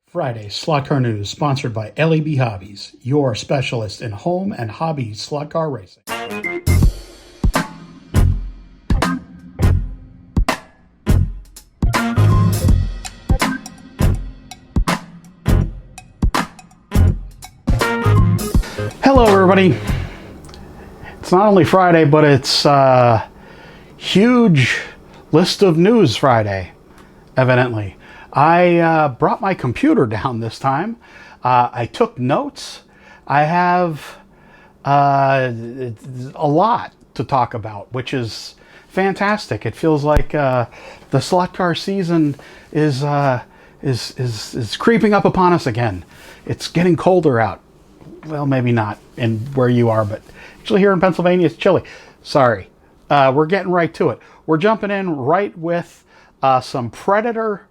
Friday Slot Car News, sponsored by LEB Hobbies, your specialist in home and hobby slot car racing. Hello everybody. It's not only Friday, but it's huge list of news Friday, evidently. I brought my computer down this time. I took notes. I have a lot to talk about, which is fantastic. It feels like the slot car season is creeping up upon us again. It's getting colder out. Well, maybe not in where you are, but actually here in Pennsylvania it's chilly. Sorry. We're getting right to it. We're jumping in right with some Predator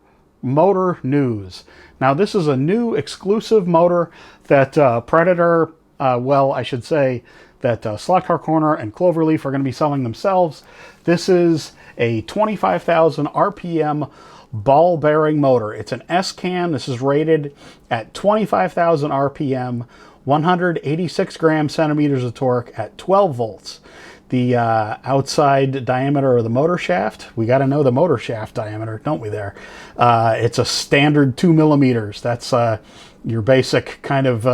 motor news. Now this is a new exclusive motor that Predator, well, I should say that Slot Car Corner and Cloverleaf are going to be selling themselves. This is a 25,000 RPM ball bearing motor. It's an S-Can. This is rated at 25,000 RPM, 186 centimeters of torque at 12 volts. The outside diameter of the motor shaft, we got to know the motor shaft diameter, don't we there? It's a standard 2 millimeters. That's your basic kind of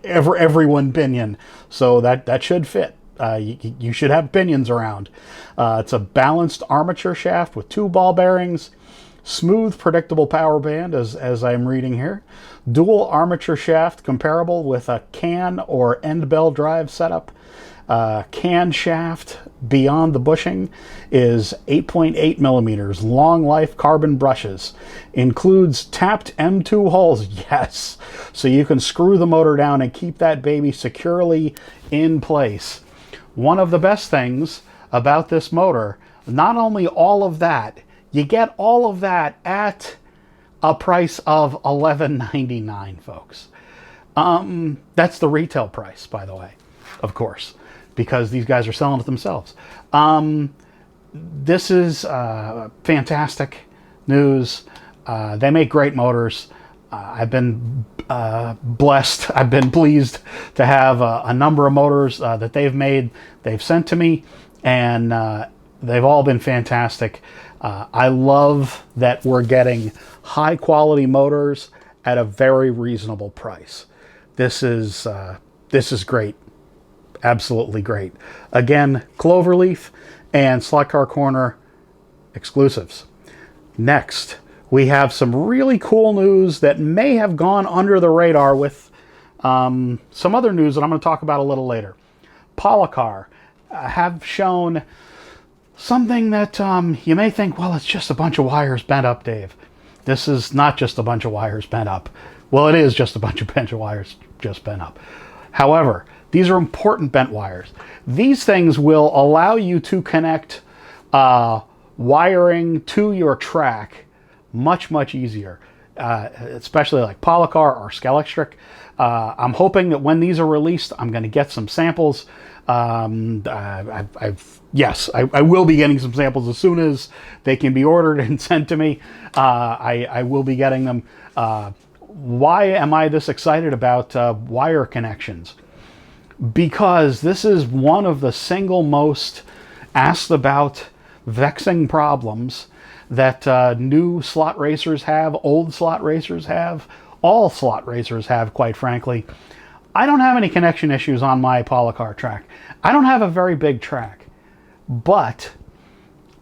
everyone pinion. So that should fit. You should have pinions around. It's a balanced armature shaft with 2 ball bearings, smooth, predictable power band, as I'm reading here. Dual armature shaft comparable with a can or end bell drive setup. Can shaft beyond the bushing is 8.8 millimeters. Long life carbon brushes. Includes tapped M2 holes. Yes. So you can screw the motor down and keep that baby securely in place. One of the best things about this motor, not only all of that, you get all of that at a price of $11.99, folks. That's the retail price, by the way, of course, because these guys are selling it themselves. This is fantastic news. They make great motors. I've been blessed. I've been pleased to have a number of motors that they've made. They've sent to me, and they've all been fantastic. I love that we're getting high quality motors at a very reasonable price. This is great. Absolutely great. Again, Cloverleaf and Slot Car Corner exclusives. Next, we have some really cool news that may have gone under the radar with some other news that I'm going to talk about a little later. Polycar have shown something that you may think, well, it's just a bunch of wires bent up, Dave. This is not just a bunch of wires bent up. Well, it is just a bunch of wires just bent up. However, these are important bent wires. These things will allow you to connect wiring to your track much easier, especially like Policar or Scalextric. I'm hoping that when these are released, I'm going to get some samples. Yes, I will be getting some samples as soon as they can be ordered and sent to me. I will be getting them. Why am I this excited about wire connections? Because this is one of the single most asked about vexing problems that new slot racers have, old slot racers have, all slot racers have, quite frankly. I don't have any connection issues on my Policar track. I don't have a very big track, but,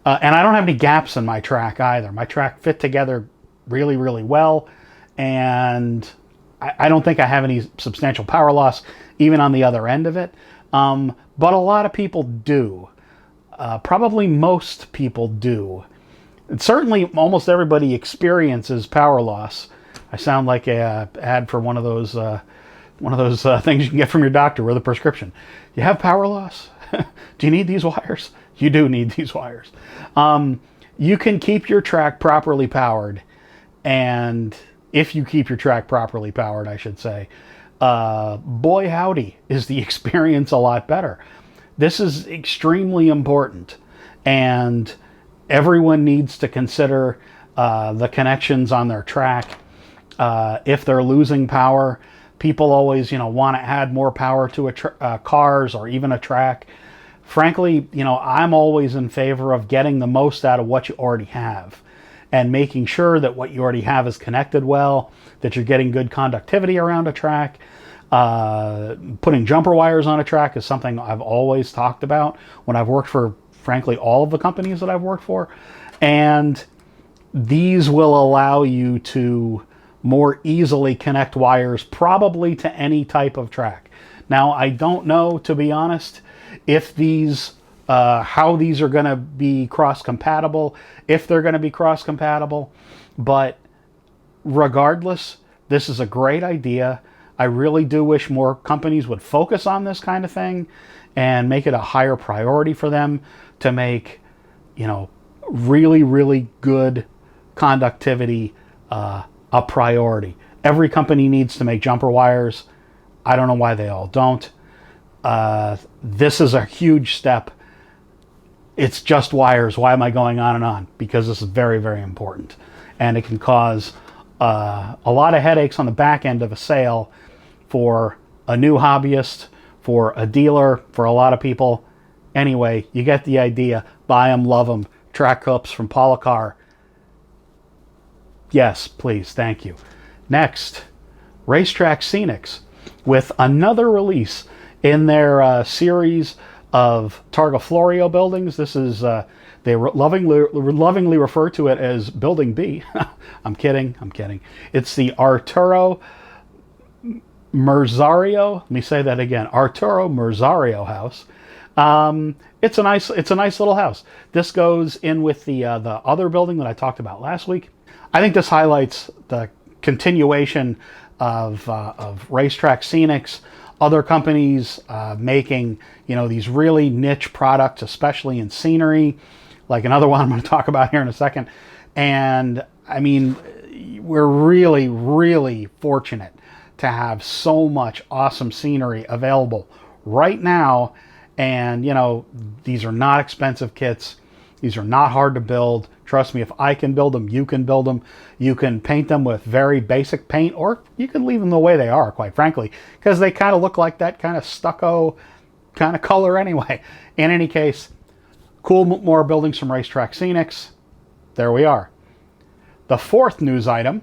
and I don't have any gaps in my track either. My track fit together really well, and I don't think I have any substantial power loss even on the other end of it. But a lot of people do. Probably most people do. And certainly almost everybody experiences power loss. I sound like a ad for one of those things you can get from your doctor with a prescription. You have power loss? Do you need these wires? You do need these wires. You can keep your track properly powered, and if you keep your track properly powered, I should say, boy howdy, is the experience a lot better. This is extremely important, and everyone needs to consider the connections on their track. if they're losing power. People always, want to add more power to cars or even a track. Frankly, I'm always in favor of getting the most out of what you already have and making sure that what you already have is connected well, that you're getting good conductivity around a track. Putting jumper wires on a track is something I've always talked about when I've worked for, frankly, all of the companies that I've worked for. And these will allow you to more easily connect wires probably to any type of track. Now, I don't know, to be honest, if these how these are going to be cross-compatible, if they're going to be cross-compatible, but regardless, this is a great idea. I really do wish more companies would focus on this kind of thing and make it a higher priority for them to make, really, really good conductivity a priority. Every company needs to make jumper wires. I don't know why they all don't. This is a huge step. It's just wires. Why am I going on and on? Because this is very, very important. And it can cause a lot of headaches on the back end of a sale for a new hobbyist, for a dealer, for a lot of people. Anyway, you get the idea. Buy them, love them. Track clips from Policar. Yes, please. Thank you. Next, Racetrack Scenics with another release in their series of Targa Florio buildings. This is, they lovingly refer to it as Building B. I'm kidding. It's the Arturo Merzario. Let me say that again. Arturo Merzario house. It's a nice little house. This goes in with the other building that I talked about last week. I think this highlights the continuation of Racetrack Scenics, other companies making these really niche products, especially in scenery, like another one I'm going to talk about here in a second. And I mean, we're really, really fortunate to have so much awesome scenery available right now. And these are not expensive kits. These are not hard to build. Trust me, if I can build them, you can build them. You can paint them with very basic paint, or you can leave them the way they are, quite frankly, because they kind of look like that kind of stucco kind of color anyway. In any case, cool, more buildings from Racetrack Scenics. There we are. The fourth news item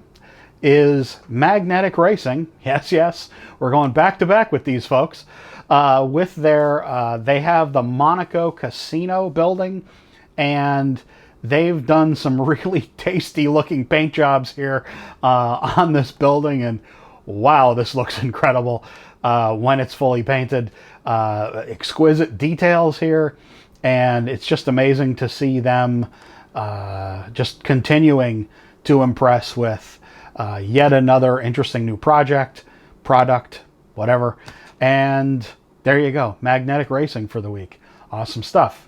is Magnetic Racing. Yes, we're going back to back with these folks. With their, they have the Monaco Casino building, and they've done some really tasty looking paint jobs here on this building, and wow, this looks incredible when it's fully painted. Exquisite details here, and it's just amazing to see them just continuing to impress with yet another interesting new product, whatever. And there you go, Magnetic Racing for the week. Awesome stuff.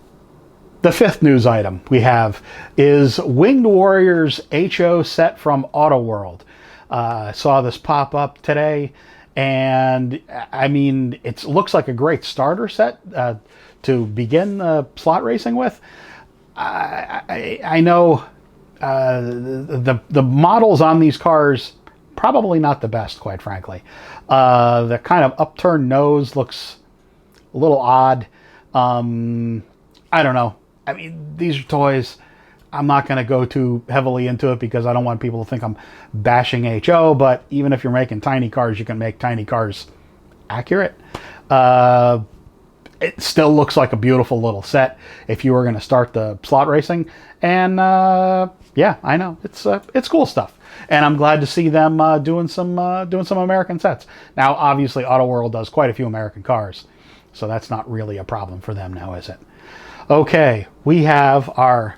The fifth news item we have is Winged Warriors HO set from Auto World. I saw this pop up today, and I mean, it looks like a great starter set to begin slot racing with. I know the models on these cars, probably not the best, quite frankly. The kind of upturned nose looks a little odd. I don't know. I mean, these are toys. I'm not going to go too heavily into it because I don't want people to think I'm bashing HO, but even if you're making tiny cars, you can make tiny cars accurate. It still looks like a beautiful little set if you were going to start the slot racing. And yeah, I know. It's cool stuff. And I'm glad to see them doing some American sets. Now, obviously, Auto World does quite a few American cars, so that's not really a problem for them now, is it? Okay, we have our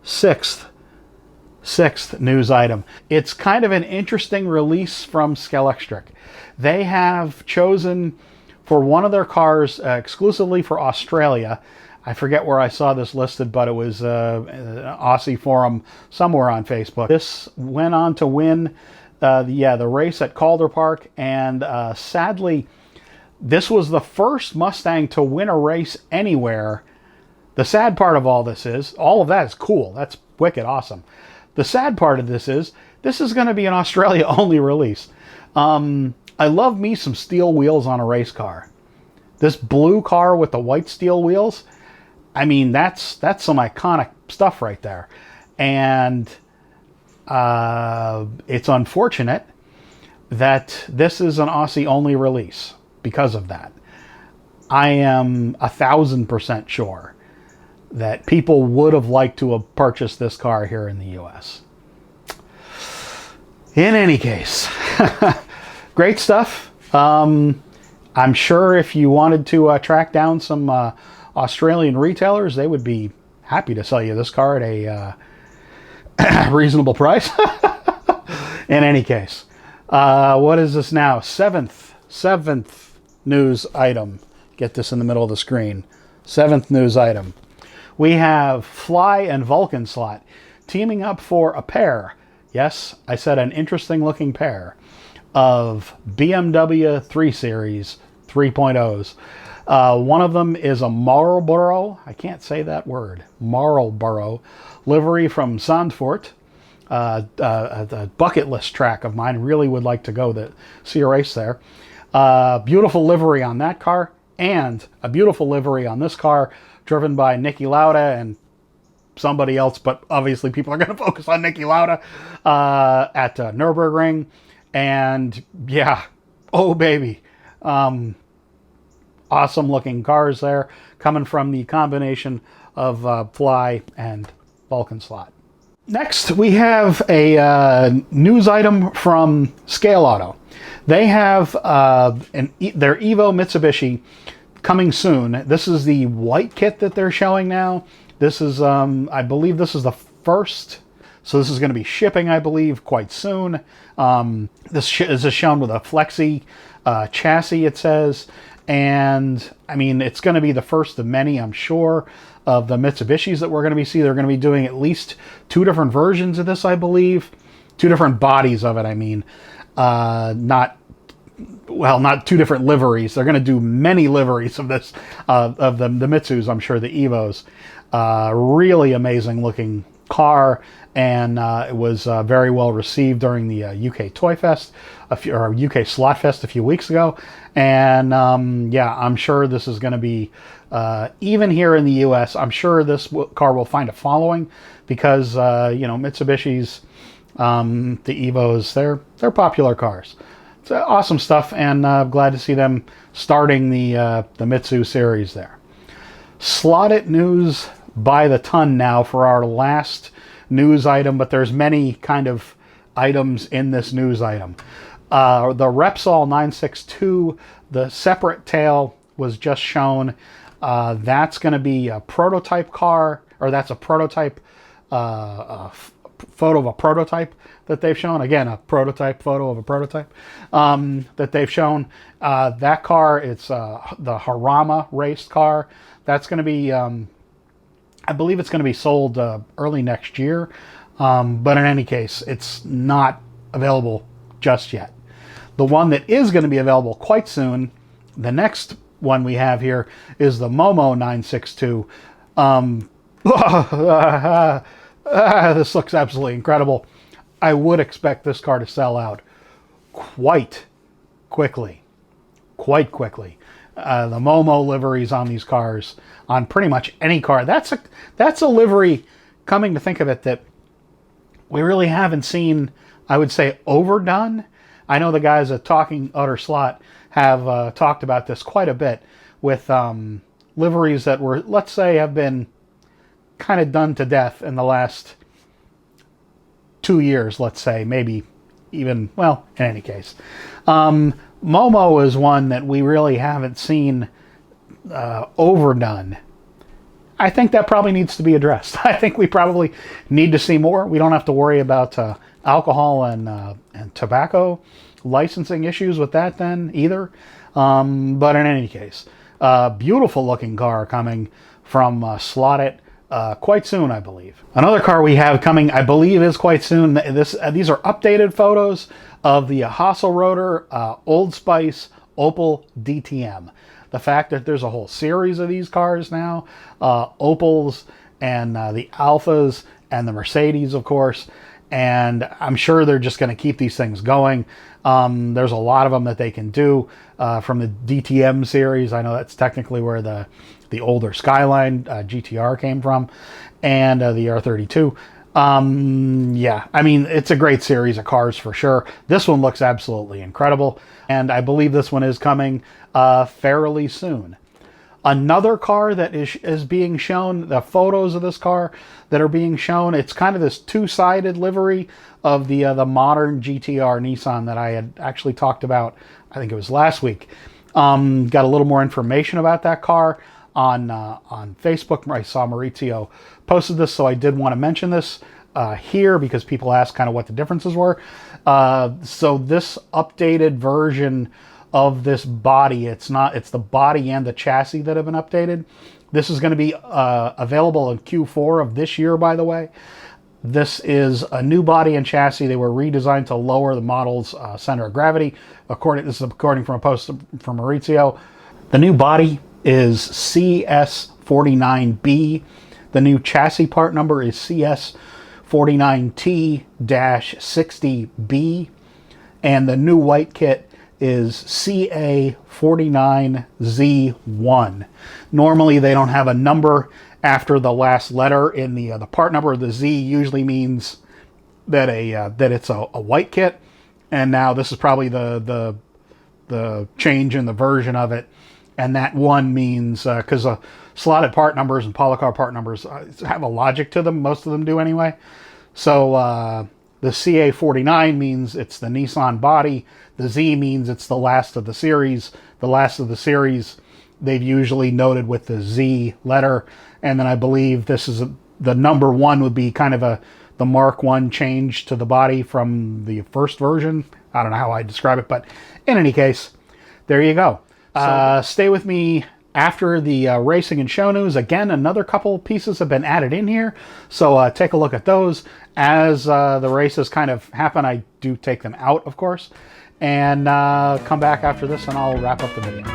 sixth news item. It's kind of an interesting release from Scalextric. They have chosen for one of their cars exclusively for Australia. I forget where I saw this listed, but it was an Aussie forum somewhere on Facebook. This went on to win the race at Calder Park, and sadly, this was the first Mustang to win a race anywhere. The sad part of all this is, all of that is cool. That's wicked awesome. The sad part of this is, this is going to be an Australia-only release. I love me some steel wheels on a race car. This blue car with the white steel wheels, I mean, that's some iconic stuff right there. And it's unfortunate that this is an Aussie-only release because of that. I am 1,000% sure that people would have liked to have purchased this car here in the U.S. In any case, great stuff. I'm sure if you wanted to track down some Australian retailers, they would be happy to sell you this car at a reasonable price. In any case, what is this now? Seventh news item. Get this in the middle of the screen. Seventh news item. We have Fly and Vulcan Slot teaming up for a pair. Yes, I said an interesting looking pair of BMW 3 Series 3.0s. One of them is a Marlboro, I can't say that word, Marlboro livery from Zandvoort. A bucket list track of mine. Really would like to go see a race there. Beautiful livery on that car, and a beautiful livery on this car, driven by Niki Lauda and somebody else, but obviously people are going to focus on Niki Lauda at Nürburgring. And yeah, oh baby, awesome looking cars there, coming from the combination of Fly and Vulcan Slot. Next, we have a news item from Scaleauto. They have their Evo Mitsubishi coming soon. This is the white kit that they're showing now. This is, I believe this is the first, so this is going to be shipping, I believe, quite soon. This is shown with a flexi chassis, it says. And, I mean, it's going to be the first of many, I'm sure, of the Mitsubishis that we're going to be seeing. They're going to be doing at least 2 different versions of this, I believe. 2 different bodies of it, I mean. Not 2 different liveries. They're going to do many liveries of this, of the Mitsus, I'm sure, the Evos. Really amazing looking car, and it was very well received during the UK Toy Fest, or UK Slot Fest a few weeks ago. And yeah, I'm sure this is going to be, even here in the US, I'm sure this car will find a following, because, you know, Mitsubishi's, the Evos, they're popular cars. It's awesome stuff, and glad to see them starting the Mitsu series there. Slot.it news by the ton now for our last news item, but there's many kind of items in this news item. The Repsol 962, the separate tail was just shown. That's going to be a prototype car, or that's a prototype photo of a prototype that they've shown. Again, a prototype photo of a prototype that they've shown. That car, it's the Harama race car. That's going to be, I believe it's going to be sold early next year. But in any case, it's not available just yet. The one that is going to be available quite soon, the next one we have here, is the Momo 962. This looks absolutely incredible. I would expect this car to sell out quite quickly. Quite quickly. The Momo liveries on these cars, on pretty much any car. That's a livery, coming to think of it, that we really haven't seen, I would say, overdone. I know the guys at Talking Utter Slot have talked about this quite a bit with liveries that were, let's say, have been kind of done to death in the last 2 years, let's say, maybe even, well, in any case. Momo is one that we really haven't seen overdone. I think that probably needs to be addressed. I think we probably need to see more. We don't have to worry about alcohol and tobacco licensing issues with that then either. But in any case, beautiful looking car coming from Slot.it quite soon, I believe. Another car we have coming, I believe, is quite soon. These are updated photos of the Hasselroder Old Spice Opel DTM. The fact that there's a whole series of these cars now, Opels and the Alphas and the Mercedes, of course, and I'm sure they're just going to keep these things going. There's a lot of them that they can do from the DTM series. I know that's technically where the older Skyline GTR came from, and the R32. Yeah, I mean, it's a great series of cars for sure. This one looks absolutely incredible, and I believe this one is coming fairly soon. Another car that is being shown, the photos of this car that are being shown, it's kind of this two-sided livery of the modern GTR Nissan that I had actually talked about, I think it was last week. Got a little more information about that car on Facebook. I saw Maurizio posted this, so I did want to mention this here because people asked kind of what the differences were. So this updated version of this body, it's the body and the chassis that have been updated. This is going to be available in Q4 of this year, by the way. This is a new body and chassis. They were redesigned to lower the model's center of gravity. This is according from a post from Maurizio. The new body is CS49B. The new chassis part number is CS49T-60B. And the new white kit is CA49Z1. Normally they don't have a number after the last letter in the part number. The Z usually means that it's a white kit, and now this is probably the change in the version of it, and that one means because slotted part numbers and Policar part numbers have a logic to them. Most of them do anyway. So the CA49 means it's the Nissan body. The Z means it's the last of the series. The last of the series they've usually noted with the Z letter. And then I believe this is the number 1 would be kind of the Mark 1 change to the body from the first version. I don't know how I describe it, but in any case, there you go. Stay with me after the racing and show news. Again, another couple pieces have been added in here, so take a look at those. As the races kind of happen, I do take them out, of course, and come back after this and I'll wrap up the video.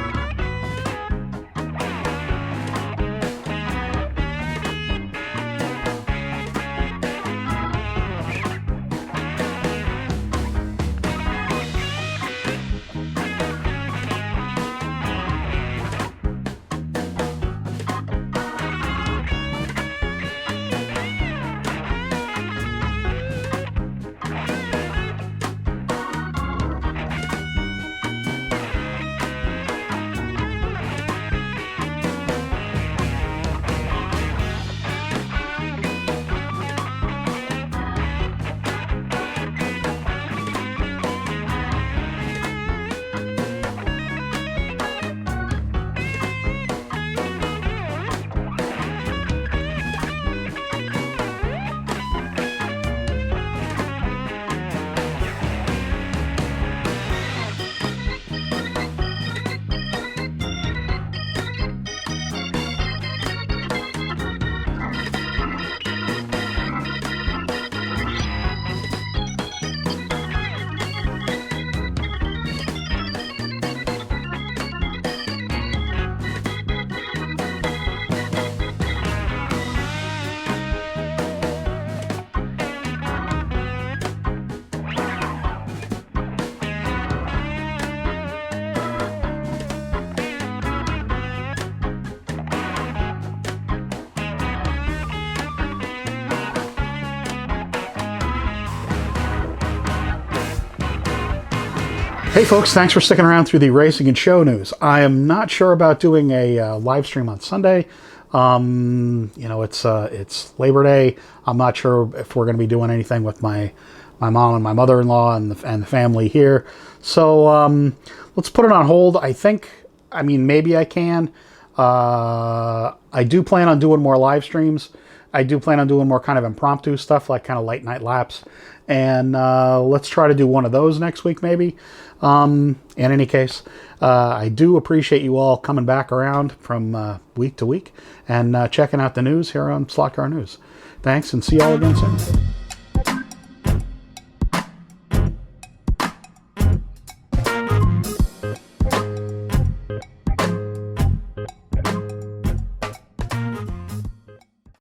Hey folks, thanks for sticking around through the racing and show news. I am not sure about doing a live stream on Sunday. You know, it's Labor Day. I'm not sure if we're going to be doing anything with my mom and my mother-in-law and the family here. So let's put it on hold. I mean, maybe I can. I do plan on doing more live streams. I do plan on doing more kind of impromptu stuff, like kind of late night laps. And let's try to do one of those next week, maybe. In any case, I do appreciate you all coming back around from week to week and checking out the news here on Slot Car News. Thanks, and see you all again soon.